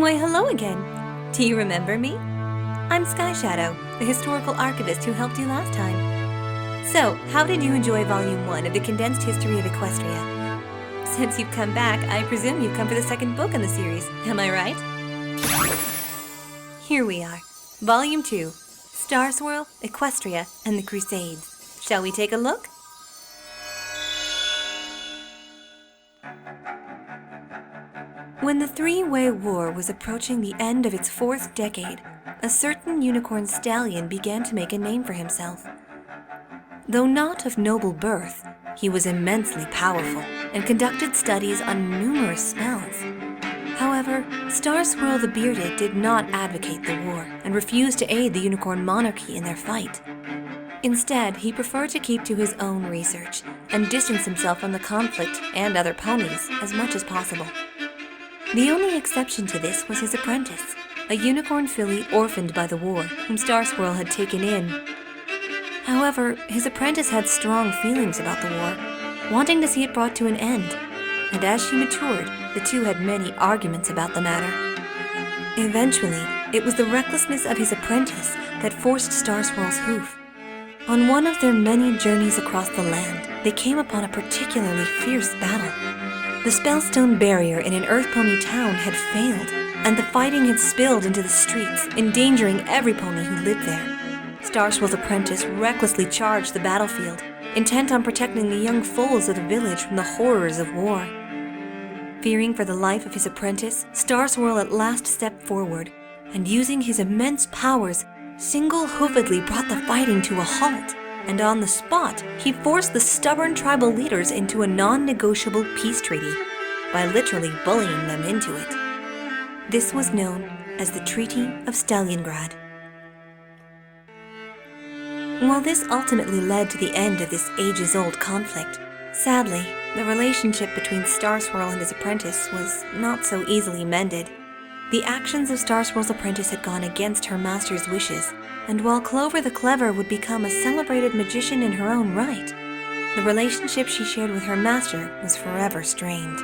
Why, hello again. Do you remember me? I'm SkyShadow, the historical archivist who helped you last time. So, how did you enjoy Volume 1 of the Condensed History of Equestria? Since you've come back, I presume you've come for the second book in the series, am I right? Here we are, Volume 2, Starswirl, Equestria, and the Crusades. Shall we take a look? When the Three-Way War was approaching the end of its fourth decade, a certain unicorn stallion began to make a name for himself. Though not of noble birth, he was immensely powerful and conducted studies on numerous spells. However, Starswirl the Bearded did not advocate the war and refused to aid the unicorn monarchy in their fight. Instead, he preferred to keep to his own research and distance himself from the conflict and other ponies as much as possible. The only exception to this was his apprentice, a unicorn filly orphaned by the war, whom Starswirl had taken in. However, his apprentice had strong feelings about the war, wanting to see it brought to an end, and as she matured, the two had many arguments about the matter. Eventually, it was the recklessness of his apprentice that forced Starswirl's hoof. On one of their many journeys across the land, they came upon a particularly fierce battle. The Spellstone barrier in an Earth Pony town had failed, and the fighting had spilled into the streets, endangering every pony who lived there. Starswirl's apprentice recklessly charged the battlefield, intent on protecting the young foals of the village from the horrors of war. Fearing for the life of his apprentice, Starswirl at last stepped forward, and using his immense powers, single-hoofedly brought the fighting to a halt. And on the spot, he forced the stubborn tribal leaders into a non-negotiable peace treaty by literally bullying them into it. This was known as the Treaty of Stalliongrad. While this ultimately led to the end of this ages-old conflict, sadly, the relationship between Starswirl and his apprentice was not so easily mended. The actions of Starswirl's apprentice had gone against her master's wishes, and while Clover the Clever would become a celebrated magician in her own right, the relationship she shared with her master was forever strained.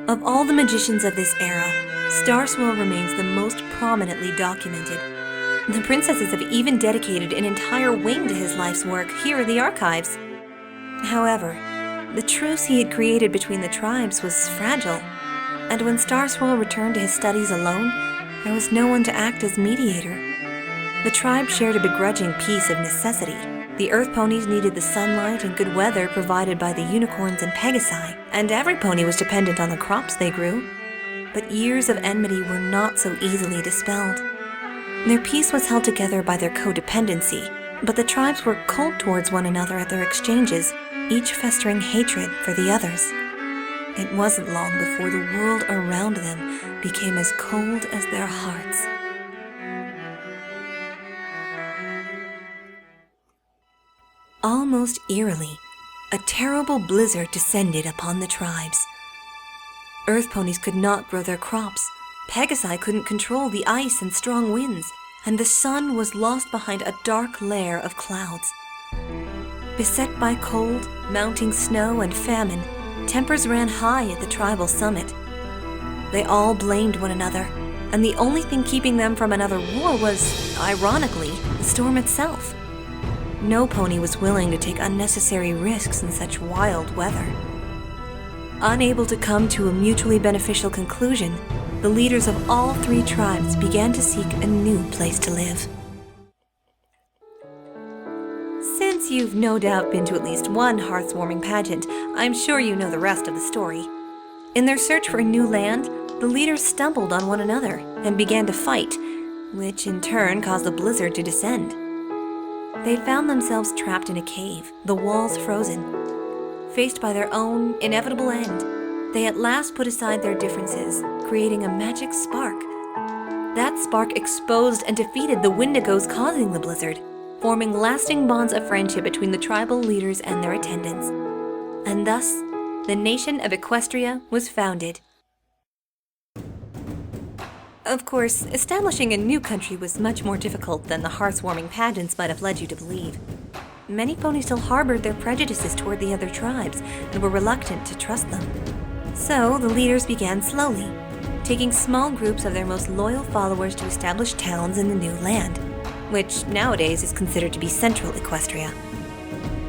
Of all the magicians of this era, Starswirl remains the most prominently documented. The princesses have even dedicated an entire wing to his life's work here at the archives. However, the truce he had created between the tribes was fragile, and when Starswirl returned to his studies alone, there was no one to act as mediator. The tribe shared a begrudging peace of necessity. The Earth ponies needed the sunlight and good weather provided by the unicorns and Pegasi, and every pony was dependent on the crops they grew. But years of enmity were not so easily dispelled. Their peace was held together by their codependency, but the tribes were cold towards one another at their exchanges, each festering hatred for the others. It wasn't long before the world around them became as cold as their hearts. Almost eerily, a terrible blizzard descended upon the tribes. Earth ponies could not grow their crops, Pegasi couldn't control the ice and strong winds, and the sun was lost behind a dark layer of clouds. Beset by cold, mounting snow, and famine, tempers ran high at the tribal summit. They all blamed one another, and the only thing keeping them from another war was, ironically, the storm itself. No pony was willing to take unnecessary risks in such wild weather. Unable to come to a mutually beneficial conclusion, the leaders of all three tribes began to seek a new place to live. Since you've no doubt been to at least one hearth-warming pageant, I'm sure you know the rest of the story. In their search for a new land, the leaders stumbled on one another and began to fight, which in turn caused the blizzard to descend. They found themselves trapped in a cave, the walls frozen. Faced by their own inevitable end, they at last put aside their differences, creating a magic spark. That spark exposed and defeated the Wendigos causing the blizzard, forming lasting bonds of friendship between the tribal leaders and their attendants. And thus, the nation of Equestria was founded. Of course, establishing a new country was much more difficult than the hearth-warming pageants might have led you to believe. Many ponies still harbored their prejudices toward the other tribes and were reluctant to trust them. So the leaders began slowly, taking small groups of their most loyal followers to establish towns in the new land, which nowadays is considered to be central Equestria.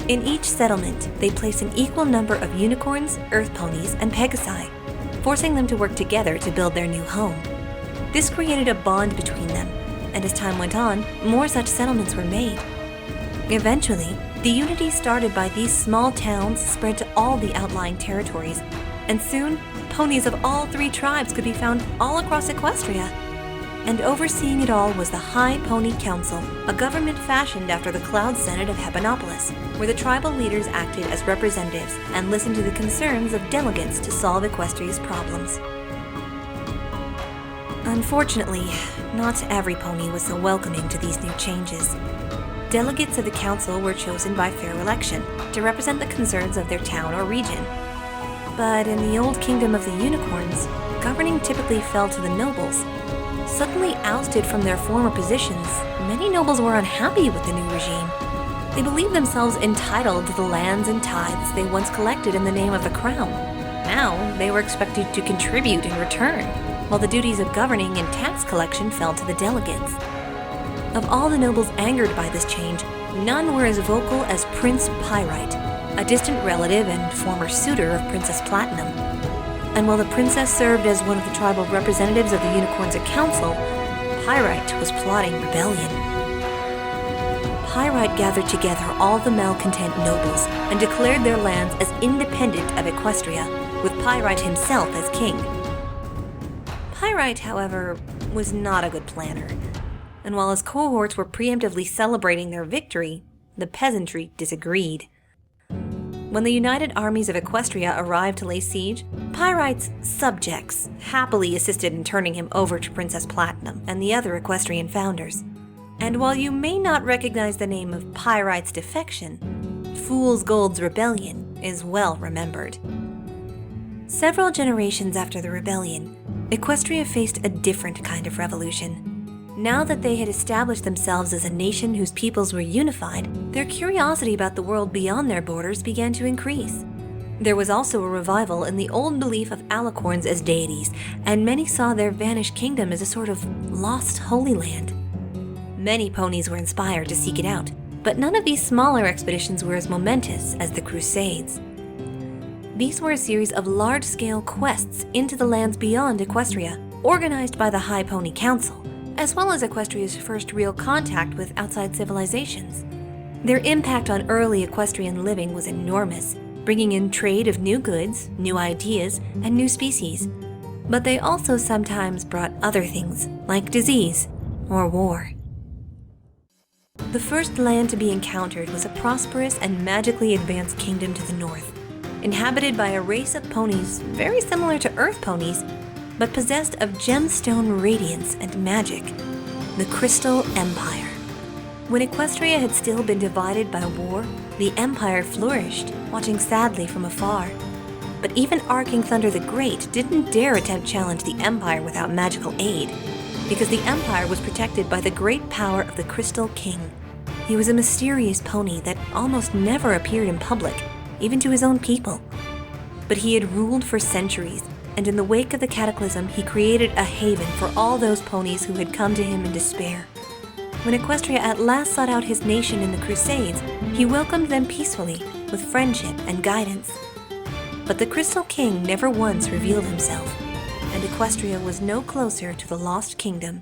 In each settlement, they place an equal number of unicorns, earth ponies, and pegasi, forcing them to work together to build their new home. This created a bond between them, and as time went on, more such settlements were made. Eventually, the unity started by these small towns spread to all the outlying territories, and soon, ponies of all three tribes could be found all across Equestria. And overseeing it all was the High Pony Council, a government fashioned after the Cloud Senate of Hebanopolis, where the tribal leaders acted as representatives and listened to the concerns of delegates to solve Equestria's problems. Unfortunately, not every pony was so welcoming to these new changes. Delegates of the council were chosen by fair election to represent the concerns of their town or region. But in the old kingdom of the unicorns, governing typically fell to the nobles. Suddenly ousted from their former positions, many nobles were unhappy with the new regime. They believed themselves entitled to the lands and tithes they once collected in the name of the crown. Now, they were expected to contribute in return, while the duties of governing and tax collection fell to the delegates. Of all the nobles angered by this change, none were as vocal as Prince Pyrite, a distant relative and former suitor of Princess Platinum. And while the princess served as one of the tribal representatives of the Unicorns at Council, Pyrite was plotting rebellion. Pyrite gathered together all the malcontent nobles and declared their lands as independent of Equestria, with Pyrite himself as king. Pyrite, however, was not a good planner, and while his cohorts were preemptively celebrating their victory, the peasantry disagreed. When the united armies of Equestria arrived to lay siege, Pyrite's subjects happily assisted in turning him over to Princess Platinum and the other Equestrian founders. And while you may not recognize the name of Pyrite's defection, Fool's Gold's rebellion is well remembered. Several generations after the rebellion, Equestria faced a different kind of revolution. Now that they had established themselves as a nation whose peoples were unified, their curiosity about the world beyond their borders began to increase. There was also a revival in the old belief of alicorns as deities, and many saw their vanished kingdom as a sort of lost Holy Land. Many ponies were inspired to seek it out, but none of these smaller expeditions were as momentous as the Crusades. These were a series of large-scale quests into the lands beyond Equestria, organized by the High Pony Council, as well as Equestria's first real contact with outside civilizations. Their impact on early equestrian living was enormous, bringing in trade of new goods, new ideas, and new species. But they also sometimes brought other things, like disease or war. The first land to be encountered was a prosperous and magically advanced kingdom to the north, inhabited by a race of ponies very similar to Earth ponies, but possessed of gemstone radiance and magic, the Crystal Empire. When Equestria had still been divided by war, the Empire flourished, watching sadly from afar. But even Arching Thunder the Great didn't dare attempt to challenge the Empire without magical aid, because the Empire was protected by the great power of the Crystal King. He was a mysterious pony that almost never appeared in public, even to his own people. But he had ruled for centuries, and in the wake of the cataclysm, he created a haven for all those ponies who had come to him in despair. When Equestria at last sought out his nation in the Crusades, he welcomed them peacefully, with friendship and guidance. But the Crystal King never once revealed himself, and Equestria was no closer to the Lost Kingdom.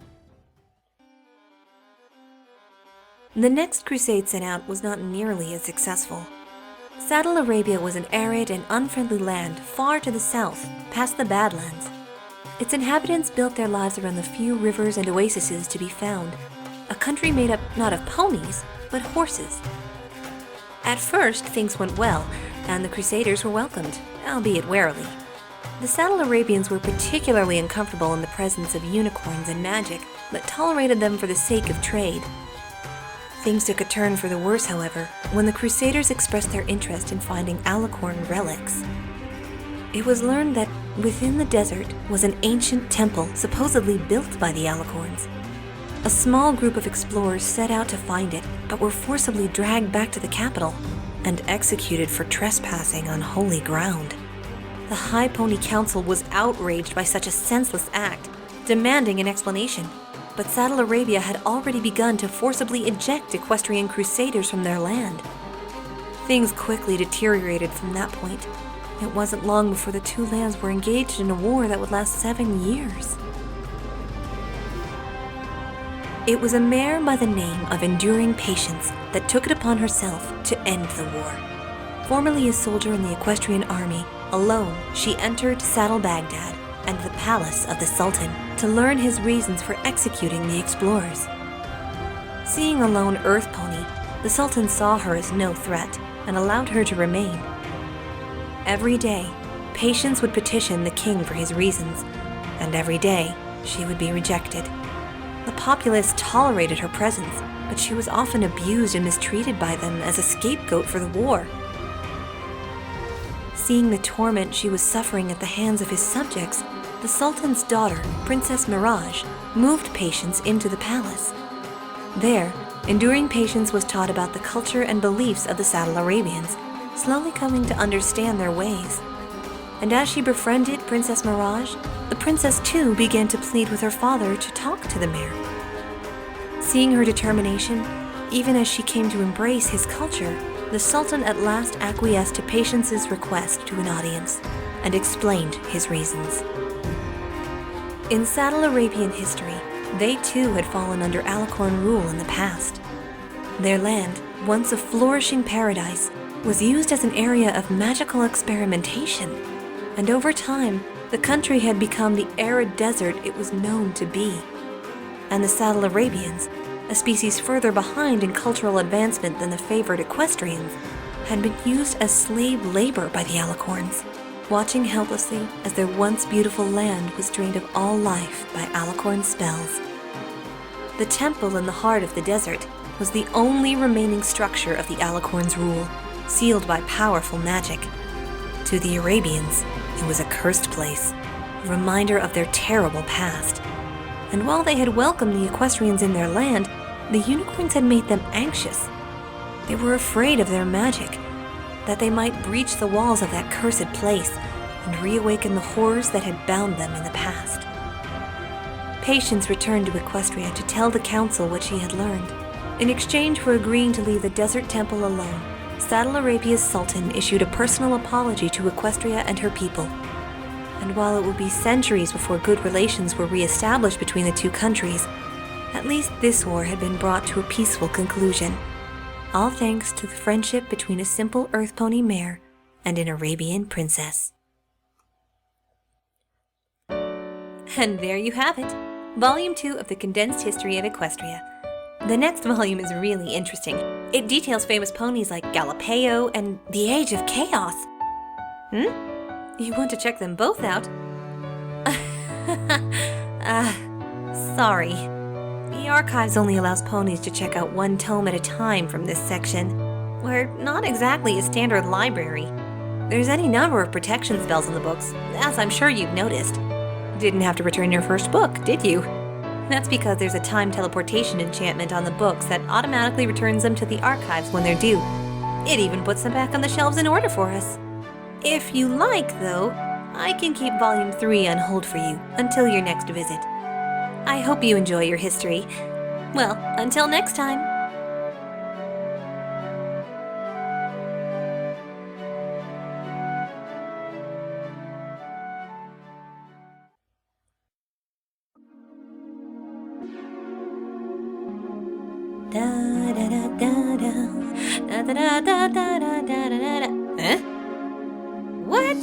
The next crusade sent out was not nearly as successful. Saddle Arabia was an arid and unfriendly land far to the south, past the Badlands. Its inhabitants built their lives around the few rivers and oases to be found, a country made up not of ponies, but horses. At first, things went well, and the Crusaders were welcomed, albeit warily. The Saddle Arabians were particularly uncomfortable in the presence of unicorns and magic, but tolerated them for the sake of trade. Things took a turn for the worse, however, when the Crusaders expressed their interest in finding alicorn relics. It was learned that within the desert was an ancient temple supposedly built by the alicorns. A small group of explorers set out to find it, but were forcibly dragged back to the capital and executed for trespassing on holy ground. The High Pony Council was outraged by such a senseless act, demanding an explanation. But Saddle Arabia had already begun to forcibly eject Equestrian Crusaders from their land. Things quickly deteriorated from that point. It wasn't long before the two lands were engaged in a war that would last 7 years. It was a mare by the name of Enduring Patience that took it upon herself to end the war. Formerly a soldier in the Equestrian army, alone she entered Saddle Baghdad and the palace of the Sultan to learn his reasons for executing the explorers. Seeing a lone earth pony, the Sultan saw her as no threat and allowed her to remain. Every day, Patience would petition the king for his reasons, and every day she would be rejected. The populace tolerated her presence, but she was often abused and mistreated by them as a scapegoat for the war. Seeing the torment she was suffering at the hands of his subjects, the Sultan's daughter, Princess Mirage, moved Patience into the palace. There, Enduring Patience was taught about the culture and beliefs of the Saddle Arabians, slowly coming to understand their ways. And as she befriended Princess Mirage, the princess too began to plead with her father to talk to the mare. Seeing her determination, even as she came to embrace his culture, the Sultan at last acquiesced to Patience's request to an audience and explained his reasons. In Saddle Arabian history, they too had fallen under Alicorn rule in the past. Their land, once a flourishing paradise, was used as an area of magical experimentation, and over time, the country had become the arid desert it was known to be. And the Saddle Arabians, a species further behind in cultural advancement than the favored Equestrians, had been used as slave labor by the Alicorns, watching helplessly as their once beautiful land was drained of all life by Alicorn spells. The temple in the heart of the desert was the only remaining structure of the Alicorns' rule, sealed by powerful magic. To the Arabians, it was a cursed place, a reminder of their terrible past. And while they had welcomed the Equestrians in their land, the unicorns had made them anxious. They were afraid of their magic, that they might breach the walls of that cursed place and reawaken the horrors that had bound them in the past. Patience returned to Equestria to tell the council what she had learned. In exchange for agreeing to leave the desert temple alone, Saddle Arabia's Sultan issued a personal apology to Equestria and her people. And while it would be centuries before good relations were re-established between the two countries, at least this war had been brought to a peaceful conclusion, all thanks to the friendship between a simple earth pony mare and an Arabian princess. And there you have it, Volume 2 of the Condensed History of Equestria. The next volume is really interesting. It details famous ponies like Galileo and the Age of Chaos. You want to check them both out? Sorry. The archives only allows ponies to check out one tome at a time from this section. We're not exactly a standard library. There's any number of protection spells in the books, as I'm sure you've noticed. Didn't have to return your first book, did you? That's because there's a time teleportation enchantment on the books that automatically returns them to the archives when they're due. It even puts them back on the shelves in order for us. If you like, though, I can keep Volume 3 on hold for you until your next visit. I hope you enjoy your history. Well, until next time. Huh? What?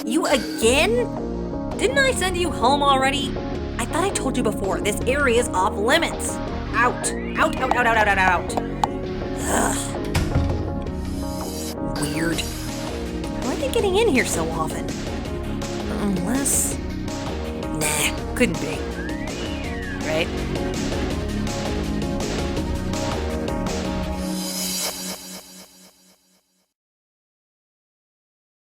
You again? Didn't I send you home already? I thought I told you before, this area is off limits. Out. Out, out, out, out, out, out, out. Ugh. Weird. Why are they getting in here so often? Unless... Nah, couldn't be. Right?